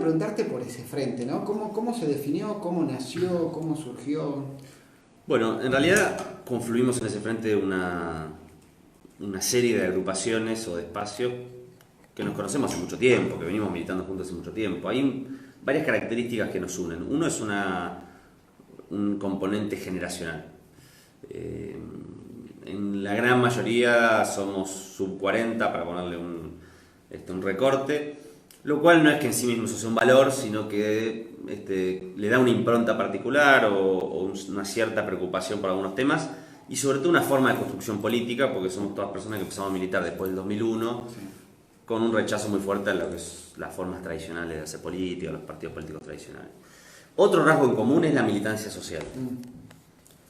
preguntarte por ese frente, ¿no? ¿Cómo se definió? ¿Cómo nació? ¿Cómo surgió? Bueno, en realidad confluimos en ese frente una serie de agrupaciones o de espacios que nos conocemos hace mucho tiempo, que venimos militando juntos hace mucho tiempo. Hay varias características que nos unen. Uno es un componente generacional. En la gran mayoría somos sub 40, para ponerle un recorte, lo cual no es que en sí mismo eso sea un valor, sino que le da una impronta particular o una cierta preocupación por algunos temas y sobre todo una forma de construcción política, porque somos todas personas que empezamos a militar después del 2001, sí, con un rechazo muy fuerte a lo que es las formas tradicionales de hacer política, los partidos políticos tradicionales. Otro rasgo en común es la militancia social.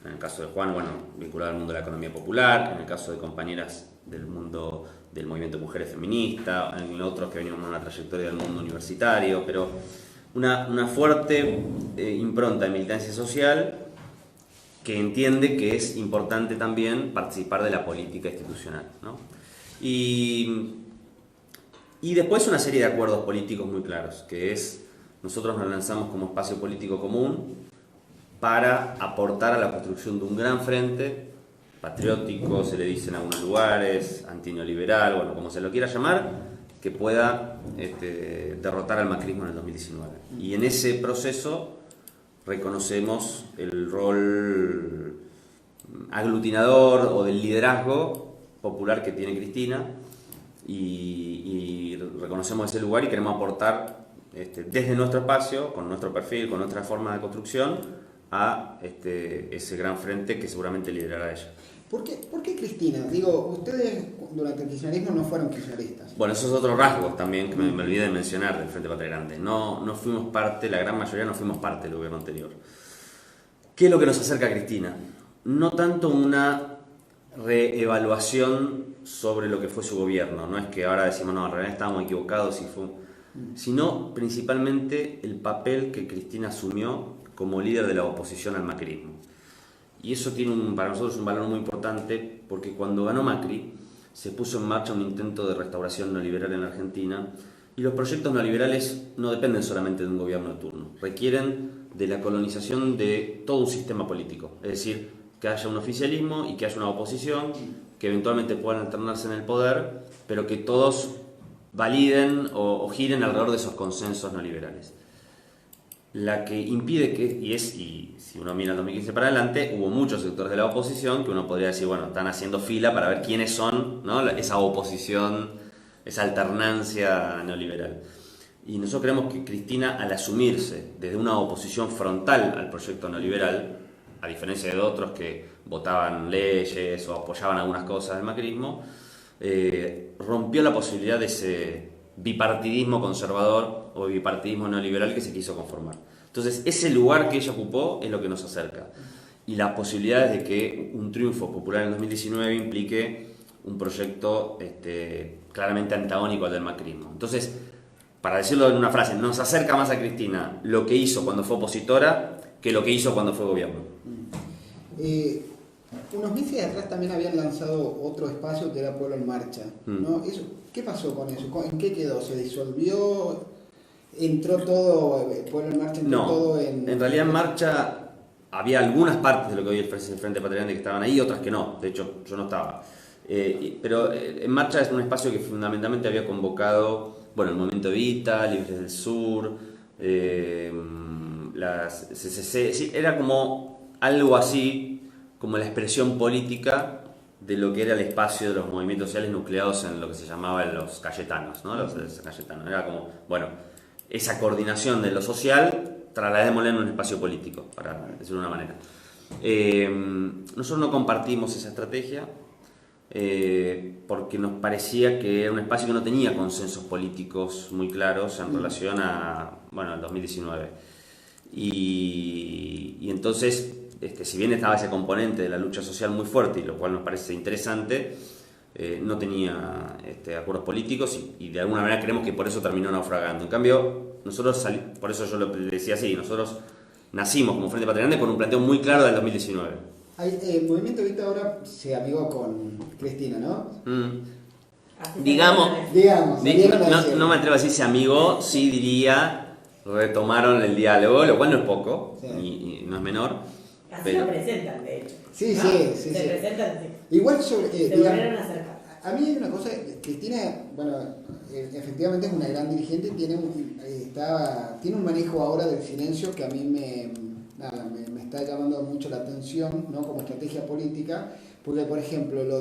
En el caso de Juan, bueno, vinculado al mundo de la economía popular, en el caso de compañeras del mundo del movimiento de mujeres feministas, en otros que venimos en una trayectoria del mundo universitario, pero una fuerte impronta de militancia social que entiende que es importante también participar de la política institucional, ¿no? Y después una serie de acuerdos políticos muy claros, que es, nosotros nos lanzamos como espacio político común para aportar a la construcción de un gran frente patriótico, se le dice en algunos lugares, antineoliberal, bueno, como se lo quiera llamar, que pueda derrotar al macrismo en el 2019. Y en ese proceso reconocemos el rol aglutinador o del liderazgo popular que tiene Cristina y reconocemos ese lugar y queremos aportar desde nuestro espacio, con nuestro perfil, con nuestra forma de construcción, a ese gran frente que seguramente liderará ella. ¿Por qué Cristina? Digo, ustedes durante el kirchnerismo no fueron kirchneristas. Bueno, eso es otro rasgo también que me olvidé de mencionar del Frente Patria Grande. No fuimos parte, la gran mayoría no fuimos parte del gobierno anterior. ¿Qué es lo que nos acerca a Cristina? No tanto una reevaluación sobre lo que fue su gobierno, no es que ahora decimos, no, en realidad estábamos equivocados, sino principalmente el papel que Cristina asumió como líder de la oposición al macrismo. Y eso tiene para nosotros un valor muy importante porque cuando ganó Macri se puso en marcha un intento de restauración neoliberal en la Argentina y los proyectos neoliberales no dependen solamente de un gobierno de turno, requieren de la colonización de todo un sistema político, es decir, que haya un oficialismo y que haya una oposición que eventualmente puedan alternarse en el poder, pero que todos validen o giren alrededor de esos consensos neoliberales. La que impide y si uno mira el 2015 para adelante, hubo muchos sectores de la oposición que uno podría decir, bueno, están haciendo fila para ver quiénes son, ¿no?, esa oposición, esa alternancia neoliberal. Y nosotros creemos que Cristina, al asumirse desde una oposición frontal al proyecto neoliberal, a diferencia de otros que votaban leyes o apoyaban algunas cosas del macrismo, rompió la posibilidad de ese bipartidismo conservador o bipartidismo neoliberal que se quiso conformar. Entonces, ese lugar que ella ocupó es lo que nos acerca. Y las posibilidades de que un triunfo popular en 2019 implique un proyecto claramente antagónico al del macrismo. Entonces, para decirlo en una frase, nos acerca más a Cristina lo que hizo cuando fue opositora que lo que hizo cuando fue gobierno. Unos meses atrás también habían lanzado otro espacio que era Pueblo en Marcha, ¿no? ¿Qué pasó con eso? ¿En qué quedó? ¿Se disolvió? ¿Entró todo, Pueblo en Marcha entró todo en...? En realidad en Marcha había algunas partes de lo que hoy es el Frente Patria Grande que estaban ahí, otras que no, de hecho yo no estaba. Pero en Marcha es un espacio que fundamentalmente había convocado, bueno, el Movimiento Evita, Libres del Sur, las CCC, sí, era como algo así, como la expresión política de lo que era el espacio de los movimientos sociales nucleados en lo que se llamaban los Cayetanos, ¿no? Los Cayetanos. Era como, bueno, esa coordinación de lo social, trasladémosla en un espacio político, para decirlo de una manera. Nosotros no compartimos esa estrategia porque nos parecía que era un espacio que no tenía consensos políticos muy claros en relación a, bueno, al 2019. Y entonces, si bien estaba ese componente de la lucha social muy fuerte, y lo cual nos parece interesante, no tenía acuerdos políticos y de alguna manera creemos que por eso terminó naufragando. En cambio, nosotros por eso yo le decía así, nosotros nacimos como Frente Patria Grande con un planteo muy claro del 2019. El Movimiento Evita ahora se amigó con Cristina, ¿no? Digamos, no me atrevo a decir se amigó, sí diría retomaron el diálogo, lo cual no es poco, sí. y no es menor. Así lo presentan, de hecho. Sí, ¿no? sí. Se presentan así. Igual sobre... Se volvieron a acercar. A mí hay una cosa, Cristina, bueno, efectivamente es una gran dirigente y tiene un manejo ahora del silencio que a mí me está llamando mucho la atención, ¿no? Como estrategia política, porque por ejemplo lo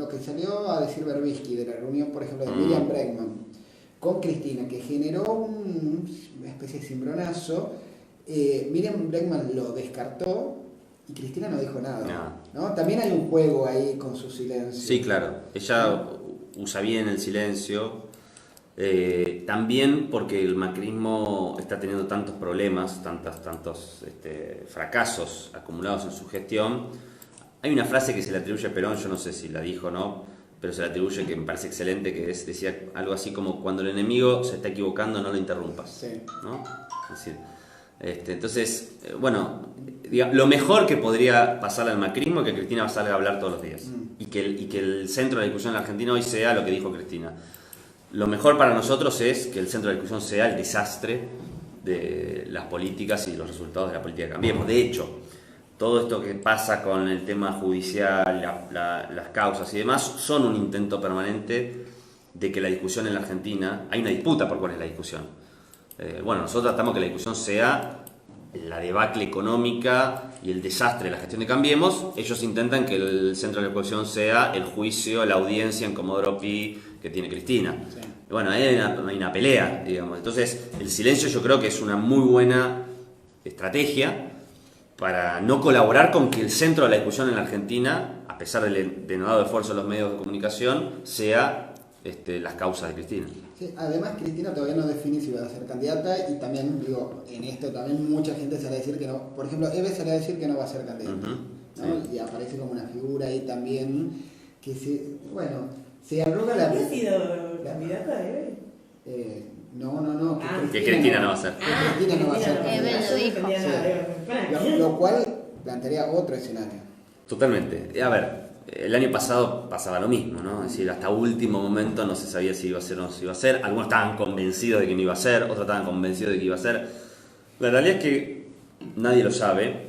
que salió a decir Berbisky de la reunión, por ejemplo, de Miriam Bregman con Cristina, que generó una especie de cimbronazo, Miriam Bregman lo descartó y Cristina no dijo nada, ¿no? También hay un juego ahí con su silencio. Sí, claro. Ella usa bien el silencio. También porque el macrismo está teniendo tantos problemas, tantos fracasos acumulados en su gestión. Hay una frase que se le atribuye a Perón, yo no sé si la dijo o no, pero se le atribuye, que me parece excelente, que decía algo así como: cuando el enemigo se está equivocando, no lo interrumpas. Sí. ¿No? Es decir, entonces, bueno, lo mejor que podría pasar al macrismo es que Cristina salga a hablar todos los días y que el centro de la discusión en la Argentina hoy sea lo que dijo Cristina. Lo mejor para nosotros es que el centro de la discusión sea el desastre de las políticas y los resultados de la política que cambiemos. De hecho, todo esto que pasa con el tema judicial, las causas y demás, son un intento permanente de que la discusión en la Argentina, hay una disputa por cuál es la discusión. Bueno, nosotros tratamos que la discusión sea la debacle económica y el desastre de la gestión de Cambiemos. Ellos intentan que el centro de la discusión sea el juicio, la audiencia en Comodoro Pi que tiene Cristina. Sí. Bueno, ahí hay una pelea, digamos. Entonces, el silencio yo creo que es una muy buena estrategia para no colaborar con que el centro de la discusión en la Argentina, a pesar del denodado esfuerzo de los medios de comunicación, sea las causas de Cristina. Sí, además Cristina todavía no define si va a ser candidata y también, digo, en esto también mucha gente sale a decir que no. Por ejemplo, Eve sale a decir que no va a ser candidata, ¿no? Sí. Y aparece como una figura ahí también que se arroga la... ¿Había sido candidata Eve? No. Que Cristina no va a ser. Que Cristina no va a ser candidata. Eve lo dijo. Sí. Lo cual plantearía otro escenario. Totalmente. A ver, el año pasado pasaba lo mismo, ¿no? Es decir, hasta último momento no se sabía si iba a ser o no se iba a ser. Algunos estaban convencidos de que no iba a ser, otros estaban convencidos de que iba a ser. La realidad es que nadie lo sabe.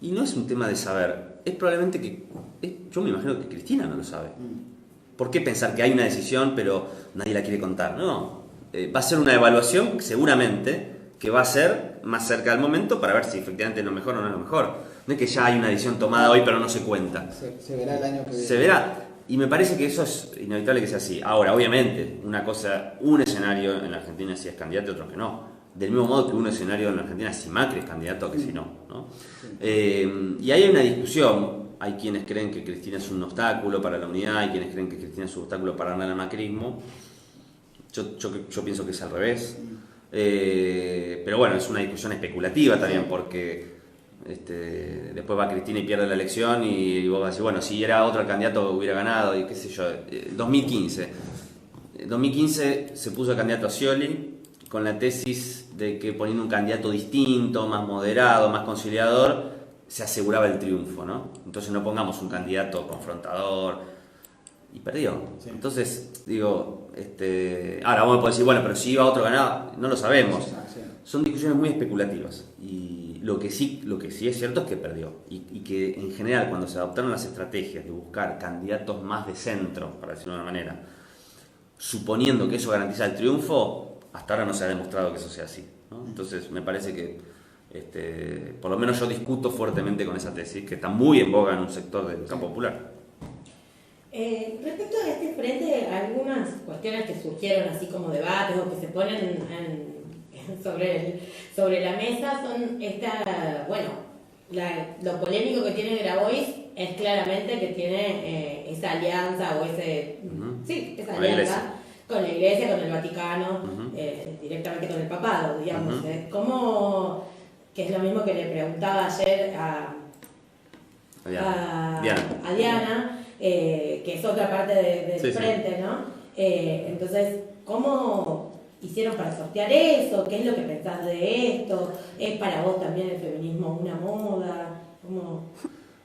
Y no es un tema de saber. Es probablemente que... yo me imagino que Cristina no lo sabe. ¿Por qué pensar que hay una decisión pero nadie la quiere contar? No. Va a ser una evaluación, seguramente, que va a ser más cerca del momento para ver si efectivamente es lo mejor o no es lo mejor. No es que ya hay una decisión tomada hoy pero no se cuenta. Se verá el año que viene. Se verá. Y me parece que eso es inevitable que sea así. Ahora, obviamente, un escenario en la Argentina si es candidato y otro que no. Del mismo modo que un escenario en la Argentina si Macri es candidato que si no. Sí. Y ahí hay una discusión. Hay quienes creen que Cristina es un obstáculo para la unidad, hay quienes creen que Cristina es un obstáculo para ganar el macrismo. Yo pienso que es al revés. Pero bueno, es una discusión especulativa también, porque después va Cristina y pierde la elección y vos vas a decir, bueno, si era otro candidato hubiera ganado, y qué sé yo. 2015 se puso candidato a Scioli con la tesis de que poniendo un candidato distinto, más moderado, más conciliador, se aseguraba el triunfo, ¿no? Entonces no pongamos un candidato confrontador, y perdió. Sí. Entonces, digo, ahora vamos a poder decir, bueno, pero si iba otro ganado, no lo sabemos. Sí. Son discusiones muy especulativas, y lo que sí es cierto es que perdió, y que en general cuando se adoptaron las estrategias de buscar candidatos más de centro, para decirlo de una manera, suponiendo que eso garantiza el triunfo, hasta ahora no se ha demostrado que eso sea así, ¿no? Entonces me parece que por lo menos yo discuto fuertemente con esa tesis, que está muy en boga en un sector del campo popular. Respecto a este frente, algunas cuestiones que surgieron así como debates o que se ponen sobre la mesa son lo polémico que tiene Grabois es claramente que tiene esa alianza o esa alianza con la Iglesia, con el Vaticano, directamente con el papado, digamos. Que es lo mismo que le preguntaba ayer a Diana, que es otra parte del frente, sí. ¿No? Entonces, ¿cómo hicieron para sortear eso? ¿Qué es lo que pensás de esto? ¿Es para vos también el feminismo una moda? ¿Cómo?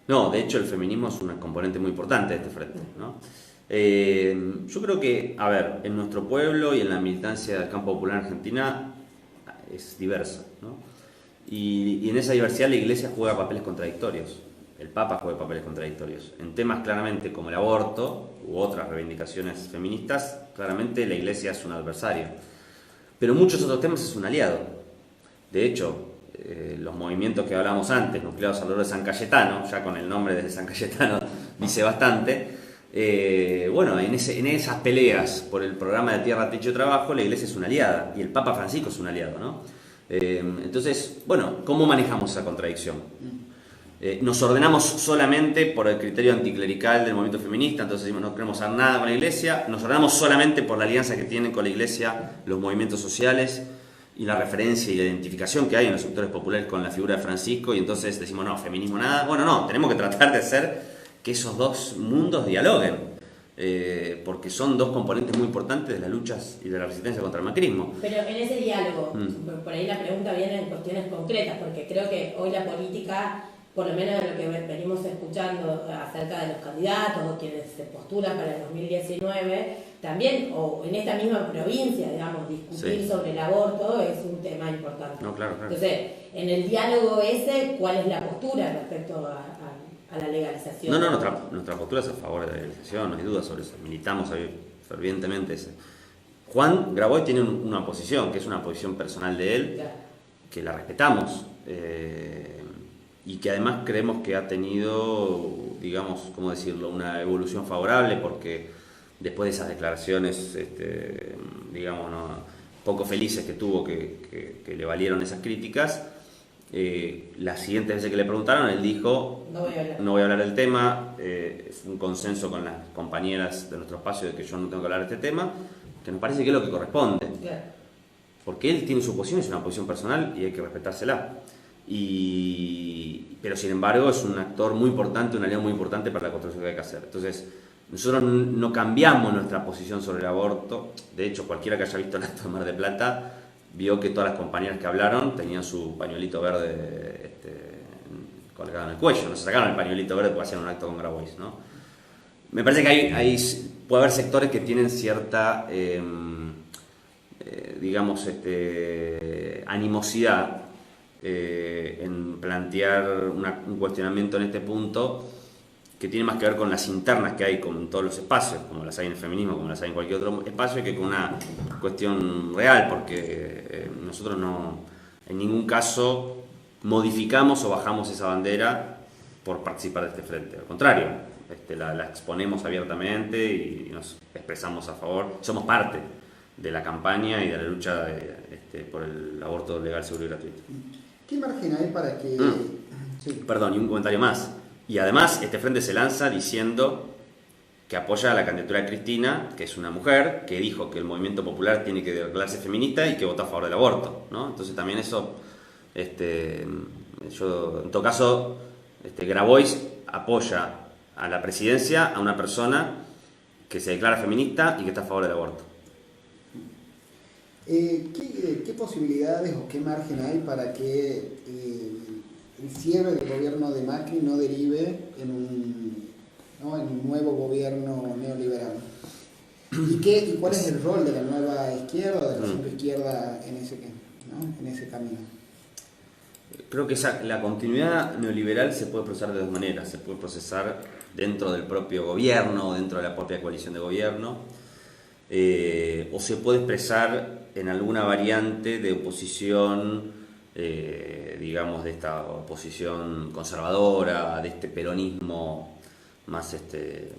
No, de hecho el feminismo es un componente muy importante de este frente, ¿no? Yo creo que, a ver, en nuestro pueblo y en la militancia del campo popular en Argentina es diversa, ¿no? Y en esa diversidad la Iglesia juega papeles contradictorios, el Papa juega papeles contradictorios. En temas claramente como el aborto u otras reivindicaciones feministas, claramente la Iglesia es un adversario. Pero en muchos otros temas es un aliado. De hecho, los movimientos que hablábamos antes, nucleados alrededor de San Cayetano, ya con el nombre de San Cayetano dice bastante, bueno, en esas peleas por el programa de tierra, techo y trabajo, la Iglesia es una aliada y el Papa Francisco es un aliado, ¿no? Entonces, bueno, ¿cómo manejamos esa contradicción? Nos ordenamos solamente por el criterio anticlerical del movimiento feminista, entonces decimos no queremos hacer nada con la Iglesia, nos ordenamos solamente por la alianza que tienen con la Iglesia los movimientos sociales y la referencia y la identificación que hay en los sectores populares con la figura de Francisco, y entonces decimos no, feminismo nada. Bueno, no, tenemos que tratar de hacer que esos dos mundos dialoguen, porque son dos componentes muy importantes de las luchas y de la resistencia contra el macrismo. Pero en ese diálogo, por ahí la pregunta viene en cuestiones concretas, porque creo que hoy la política, por lo menos de lo que venimos escuchando acerca de los candidatos o quienes se postulan para el 2019, también, o en esta misma provincia, digamos, discutir sobre el aborto es un tema importante. No, claro. Entonces, en el diálogo ese, ¿cuál es la postura respecto a la legalización? No, nuestra postura es a favor de la legalización, no hay duda sobre eso, militamos ahí fervientemente ese. Juan Grabois tiene una posición, que es una posición personal de él, claro, que la respetamos, y que además creemos que ha tenido, digamos, ¿cómo decirlo?, una evolución favorable, porque después de esas declaraciones, digamos, ¿no?, poco felices que tuvo, que le valieron esas críticas, las siguientes veces que le preguntaron, él dijo, no voy a hablar del tema, es un consenso con las compañeras de nuestro espacio de que yo no tengo que hablar de este tema, que nos parece que es lo que corresponde, claro, porque él tiene su posición, es una posición personal y hay que respetársela. Pero sin embargo es un actor muy importante, un aliado muy importante para la construcción que hay que hacer. Entonces, nosotros no cambiamos nuestra posición sobre el aborto. De hecho, cualquiera que haya visto el acto de Mar del Plata vio que todas las compañeras que hablaron tenían su pañuelito verde colgado en el cuello. No se sacaron el pañuelito verde porque hacían un acto con Grabois, ¿no? Me parece que puede haber sectores que tienen cierta, digamos, animosidad en plantear un cuestionamiento en este punto que tiene más que ver con las internas que hay con todos los espacios, como las hay en el feminismo, como las hay en cualquier otro espacio, que con una cuestión real, porque nosotros no, en ningún caso, modificamos o bajamos esa bandera por participar de este frente. Al contrario, la exponemos abiertamente y nos expresamos a favor. Somos parte de la campaña y de la lucha por el aborto legal, seguro y gratuito. ¿Qué margen hay para que...? Sí. Perdón, y un comentario más. Y además, este frente se lanza diciendo que apoya a la candidatura de Cristina, que es una mujer, que dijo que el movimiento popular tiene que declararse feminista y que vota a favor del aborto, ¿no? Entonces también eso, yo, en todo caso, Grabois apoya a la presidencia a una persona que se declara feminista y que está a favor del aborto. ¿Qué posibilidades o qué margen hay para que el cierre del gobierno de Macri no derive en un nuevo gobierno neoliberal? ¿Y cuál es el rol de la nueva izquierda o de la centroizquierda en ese camino? Creo que la continuidad neoliberal se puede procesar de dos maneras. Se puede procesar dentro del propio gobierno, dentro de la propia coalición de gobierno, o se puede expresar en alguna variante de oposición, digamos, de esta oposición conservadora, de este peronismo más,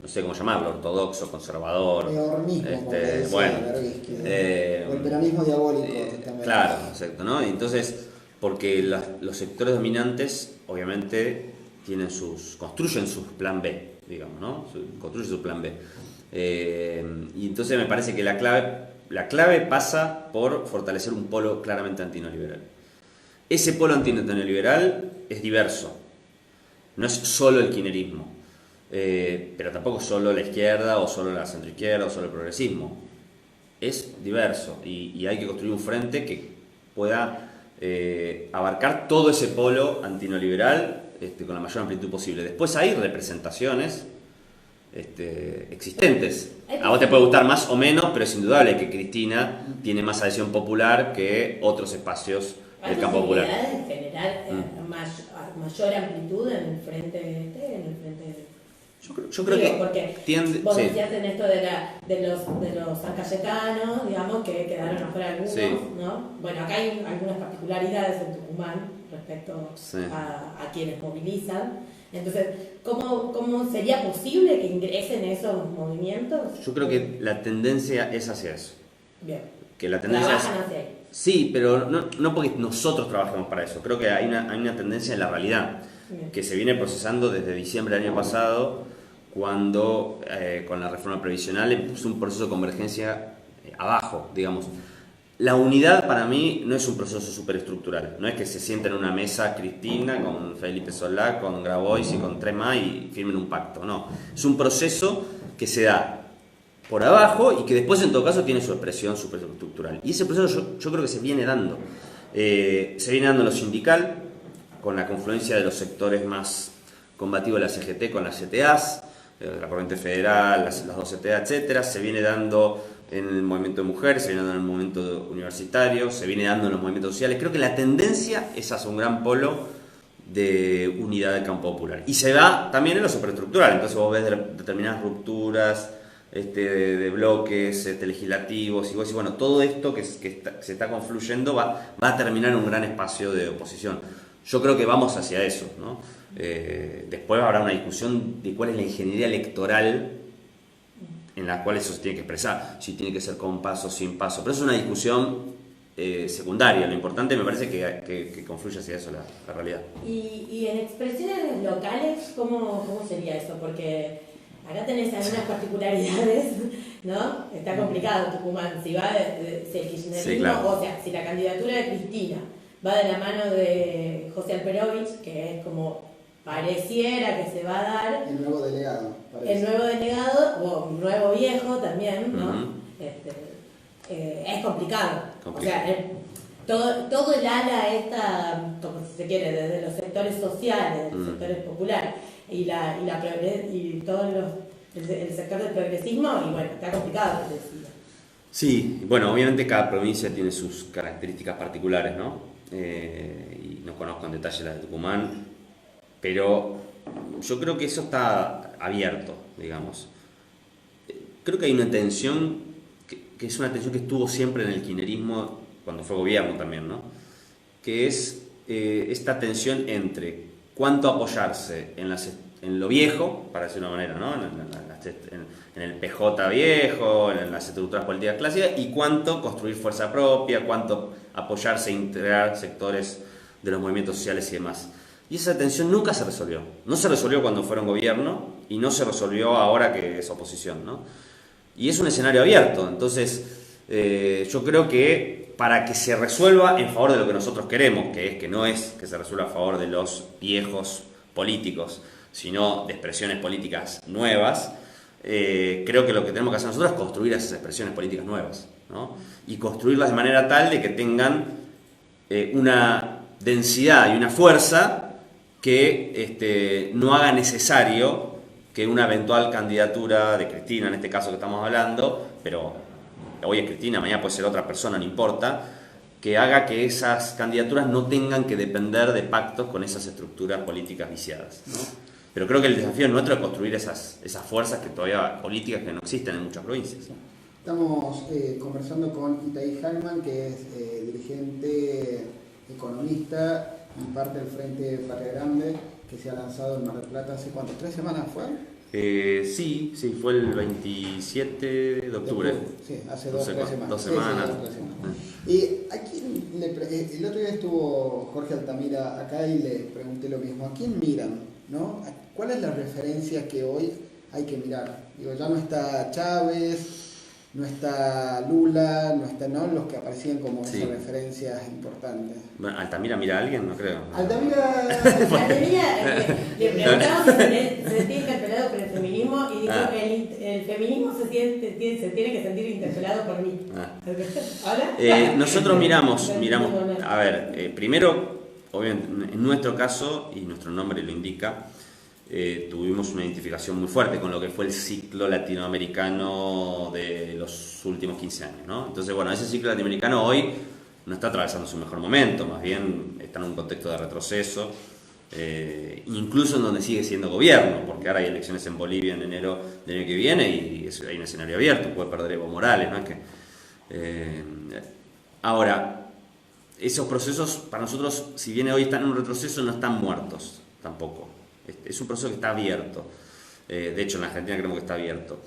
no sé cómo llamarlo, ortodoxo, conservador. Peronismo, bueno, o el peronismo diabólico también. Claro, exacto, ¿no? Entonces, porque los sectores dominantes, obviamente, construyen su plan B, digamos, ¿no? Construyen su plan B. Y entonces me parece que la clave pasa por fortalecer un polo claramente antineoliberal. Ese polo antineoliberal es diverso, no es solo el kirchnerismo, pero tampoco solo la izquierda o solo la centroizquierda o solo el progresismo. Es diverso y hay que construir un frente que pueda abarcar todo ese polo antineoliberal con la mayor amplitud posible. Después hay representaciones existentes. A vos te puede gustar más o menos, pero es indudable que Cristina tiene más adhesión popular que otros espacios del campo popular. ¿Hay generar mayor amplitud en el frente Yo creo que porque tiende, vos sí. decías en esto de los sancayetanos, digamos, que quedaron afuera algunos, Sí. ¿no? Bueno, acá hay algunas particularidades en Tucumán respecto Sí. a quienes movilizan. Entonces, ¿cómo sería posible que ingresen esos movimientos? Yo creo que la tendencia es hacia eso. Bien. Que la tendencia Trabajan hacia ahí. Sí, pero no porque nosotros trabajemos para eso. Creo que hay una tendencia en la realidad Bien. que se viene procesando desde diciembre del año pasado, cuando con la reforma previsional empezó un proceso de convergencia abajo, digamos. La unidad para mí no es un proceso superestructural. No es que se sienten en una mesa Cristina con Felipe Solá, con Grabois y con 3 más y firmen un pacto. No, es un proceso que se da por abajo y que después en todo caso tiene su expresión superestructural. Y ese proceso yo creo que se viene dando. Se viene dando en lo sindical, con la confluencia de los sectores más combativos de la CGT con las CTAs, la Corriente Federal, las 2 CTA, etcétera. Se viene dando en el movimiento de mujeres, se viene dando en el movimiento universitario, se viene dando en los movimientos sociales. Creo que la tendencia es hacia un gran polo de unidad del campo popular. Y se da también en lo superestructural. Entonces vos ves determinadas rupturas de bloques legislativos y vos decís, bueno, todo esto que se está confluyendo va a terminar en un gran espacio de oposición. Yo creo que vamos hacia eso, ¿no? Después habrá una discusión de cuál es la ingeniería electoral en la cual eso se tiene que expresar, si tiene que ser con paso, sin paso, pero es una discusión secundaria. Lo importante me parece que confluye hacia eso la realidad. Y en expresiones locales, ¿cómo sería eso? Porque acá tenés algunas particularidades, ¿no? Está complicado Tucumán, si va si el kirchnerismo, Sí, claro. o sea, si la candidatura de Cristina va de la mano de José Alperovich, que es como pareciera que se va a dar. El nuevo delegado. Parece. El nuevo delegado, o nuevo viejo también, ¿no? Uh-huh. Es complicado. O sea, todo el ala esta, como si se quiere, desde los sectores sociales, los sectores populares, y todo el sector del progresismo, y bueno, está complicado, te decía. Sí, bueno, obviamente cada provincia tiene sus características particulares, ¿no? Y no conozco en detalle la de Tucumán, pero yo creo que eso está abierto, digamos. Creo que hay una tensión, que es una tensión que estuvo siempre en el kirchnerismo cuando fue gobierno también, ¿no? Que es esta tensión entre cuánto apoyarse en lo viejo, para decirlo de una manera, ¿no? En el PJ viejo, en las estructuras políticas clásicas, y cuánto construir fuerza propia, cuánto apoyarse e integrar sectores de los movimientos sociales y demás. Y esa tensión nunca se resolvió. No se resolvió cuando fueron gobierno y no se resolvió ahora que es oposición, ¿no? Y es un escenario abierto. Entonces, yo creo que para que se resuelva en favor de lo que nosotros queremos, que no es que se resuelva a favor de los viejos políticos, sino de expresiones políticas nuevas, creo que lo que tenemos que hacer nosotros es construir esas expresiones políticas nuevas, ¿no? Y construirlas de manera tal de que tengan una densidad y una fuerza que no haga necesario que una eventual candidatura de Cristina, en este caso que estamos hablando, pero hoy es Cristina, mañana puede ser otra persona, no importa, que haga que esas candidaturas no tengan que depender de pactos con esas estructuras políticas viciadas, ¿no? Pero creo que el desafío nuestro es construir esas fuerzas que todavía políticas que no existen en muchas provincias. Estamos conversando con Itaí Hackman, que es dirigente, economista y parte del Frente Patria Grande, que se ha lanzado en Mar del Plata hace ¿cuánto? ¿3 semanas fue? Sí, fue el 27 de octubre. Sí, hace 2 o 3 semanas. 2 semanas. Y ¿a quién el otro día estuvo Jorge Altamira acá y le pregunté lo mismo. ¿A quién miran? ¿No? ¿Cuál es la referencia que hoy hay que mirar? Digo, ya no está Chávez, no está Lula, no están los que aparecían como esas referencias importantes. Bueno, ¿Altamira mira a alguien? No creo. Altamira le preguntamos si se sentía interpelado por el feminismo y dijo que el feminismo se tiene que sentir interpelado por mí. ¿Ahora? Nosotros miramos, a ver, primero, obviamente, en nuestro caso, y nuestro nombre lo indica, tuvimos una identificación muy fuerte con lo que fue el ciclo latinoamericano de los últimos 15 años, ¿no? Entonces, bueno, ese ciclo latinoamericano hoy no está atravesando su mejor momento, más bien está en un contexto de retroceso, incluso en donde sigue siendo gobierno, porque ahora hay elecciones en Bolivia en enero del año que viene y hay un escenario abierto, puede perder Evo Morales, ¿no? Ahora, esos procesos para nosotros, si bien hoy están en un retroceso, no están muertos tampoco. Es un proceso que está abierto. De hecho, en la Argentina creemos que está abierto.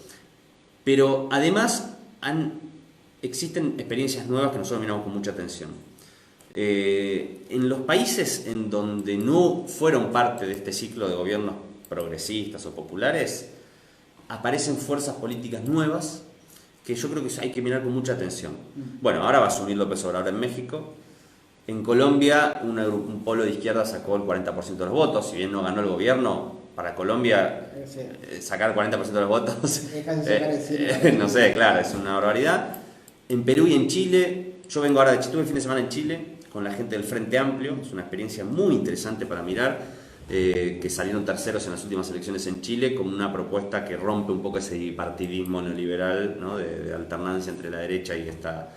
Pero además existen experiencias nuevas que nosotros miramos con mucha atención. En los países en donde no fueron parte de este ciclo de gobiernos progresistas o populares, aparecen fuerzas políticas nuevas que yo creo que hay que mirar con mucha atención. Bueno, ahora va a asumir López Obrador en México. En Colombia, un polo de izquierda sacó el 40% de los votos. Si bien no ganó el gobierno, para Colombia sacar el 40% de los votos, no sé, claro, es una barbaridad. En Perú y en Chile, yo vengo ahora de Chile, estuve el fin de semana en Chile con la gente del Frente Amplio, es una experiencia muy interesante para mirar, que salieron terceros en las últimas elecciones en Chile con una propuesta que rompe un poco ese bipartidismo neoliberal, ¿no? de alternancia entre la derecha y esta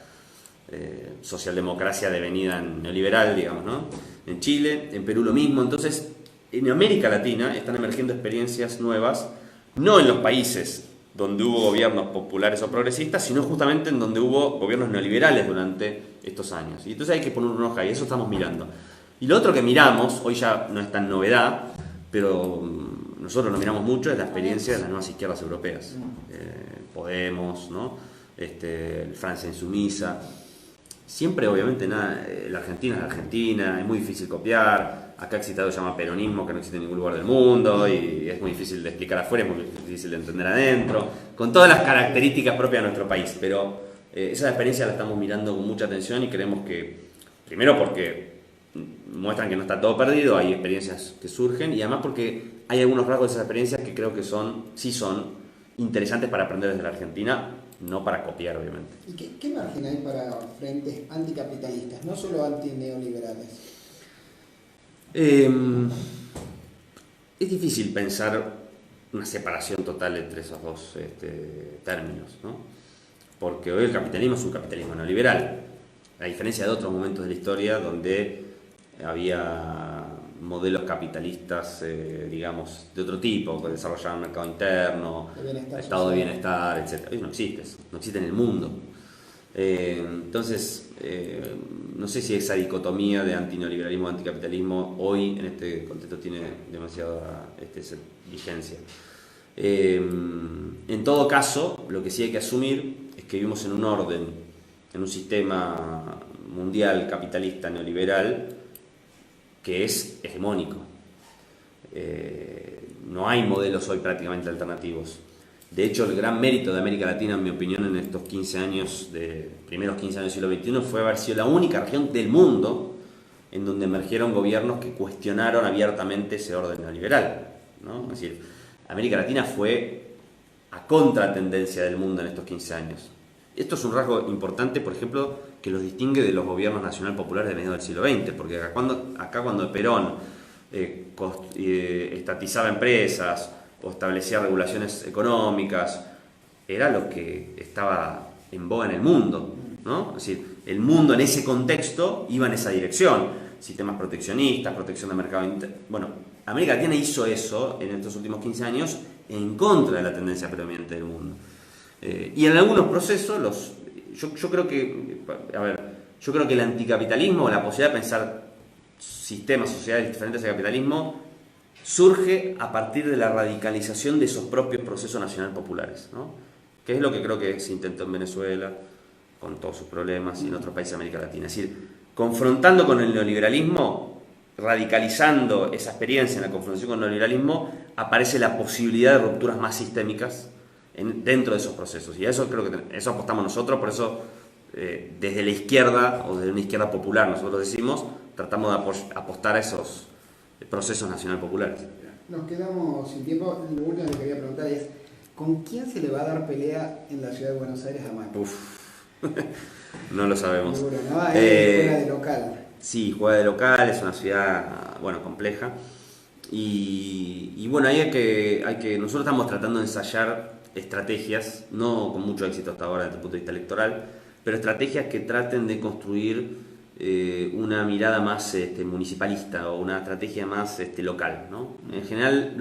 socialdemocracia devenida neoliberal, digamos, ¿no? En Chile, en Perú lo mismo. Entonces, en América Latina están emergiendo experiencias nuevas, no en los países donde hubo gobiernos populares o progresistas, sino justamente en donde hubo gobiernos neoliberales durante estos años. Y entonces hay que poner un ojo ahí, eso estamos mirando. Y lo otro que miramos, hoy ya no es tan novedad, pero nosotros lo miramos mucho, es la experiencia de las nuevas izquierdas europeas. Podemos, ¿no? Francia Insumisa. Siempre, obviamente, la Argentina es la Argentina, es muy difícil copiar. Acá existe algo que se llama peronismo, que no existe en ningún lugar del mundo, y es muy difícil de explicar afuera, es muy difícil de entender adentro, con todas las características propias de nuestro país. Pero esa experiencia la estamos mirando con mucha atención y creemos que, primero porque muestran que no está todo perdido, hay experiencias que surgen, y además porque hay algunos rasgos de esas experiencias que creo que sí son interesantes para aprender desde la Argentina, no para copiar, obviamente. ¿Y qué margen hay para frentes anticapitalistas, no solo antineoliberales? Es difícil pensar una separación total entre esos dos términos, ¿no? Porque hoy el capitalismo es un capitalismo neoliberal, a diferencia de otros momentos de la historia donde había modelos capitalistas, digamos, de otro tipo, que desarrollaban un mercado interno, estado de bienestar, etc. Hoy no existe en el mundo. Entonces, no sé si esa dicotomía de antineoliberalismo y anticapitalismo hoy en este contexto tiene demasiada vigencia. En todo caso, lo que sí hay que asumir es que vivimos en un orden, en un sistema mundial capitalista neoliberal que es hegemónico. No hay modelos hoy prácticamente alternativos. De hecho, el gran mérito de América Latina, en mi opinión, en estos primeros 15 años del siglo XXI, fue haber sido la única región del mundo en donde emergieron gobiernos que cuestionaron abiertamente ese orden neoliberal, ¿no? Es decir, América Latina fue a contratendencia del mundo en estos 15 años. Esto es un rasgo importante, por ejemplo, que los distingue de los gobiernos nacional populares de mediados del siglo XX, porque acá cuando Perón estatizaba empresas o establecía regulaciones económicas, era lo que estaba en boga en el mundo, ¿no? Es decir, el mundo en ese contexto iba en esa dirección, sistemas proteccionistas, protección del mercado interno. Bueno, América Latina hizo eso en estos últimos 15 años en contra de la tendencia predominante del mundo. Y en algunos procesos, yo creo que el anticapitalismo, la posibilidad de pensar sistemas, sociedades diferentes al capitalismo, surge a partir de la radicalización de esos propios procesos nacional populares, ¿no? Que es lo que creo que se intentó en Venezuela, con todos sus problemas, y en otros países de América Latina. Es decir, confrontando con el neoliberalismo, radicalizando esa experiencia en la confrontación con el neoliberalismo, aparece la posibilidad de rupturas más sistémicas dentro de esos procesos. Y a eso creo que eso apostamos nosotros, por eso desde la izquierda, o desde una izquierda popular, nosotros decimos, tratamos de apostar a esos procesos nacional populares. Nos quedamos sin tiempo. Lo último que quería preguntar es, ¿con quién se le va a dar pelea en la ciudad de Buenos Aires a Macri? No lo sabemos. Seguro, ¿no? Juega de local. Sí, juega de local, es una ciudad, compleja. Y bueno, ahí nosotros estamos tratando de ensayar estrategias, no con mucho éxito hasta ahora desde el punto de vista electoral, pero estrategias que traten de construir una mirada más municipalista o una estrategia más local, ¿no? En general,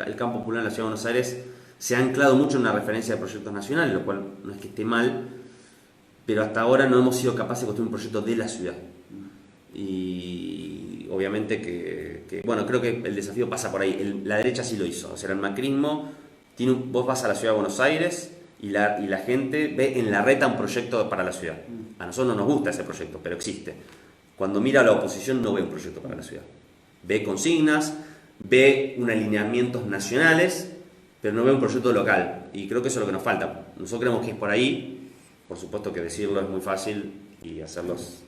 el campo popular en la Ciudad de Buenos Aires se ha anclado mucho en una referencia de proyectos nacionales, lo cual no es que esté mal, pero hasta ahora no hemos sido capaces de construir un proyecto de la ciudad. Y obviamente bueno, creo que el desafío pasa por ahí. La derecha sí lo hizo, o sea, el macrismo, vos vas a la Ciudad de Buenos Aires y la gente ve en Larreta un proyecto para la ciudad. A nosotros no nos gusta ese proyecto, pero existe. Cuando mira a la oposición no ve un proyecto para la ciudad. Ve consignas, ve alineamientos nacionales, pero no ve un proyecto local. Y creo que eso es lo que nos falta. Nosotros creemos que es por ahí. Por supuesto que decirlo es muy fácil y hacerlos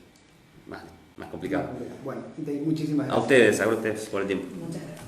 más complicado. Bueno, muchísimas gracias. A ustedes por el tiempo. Muchas gracias.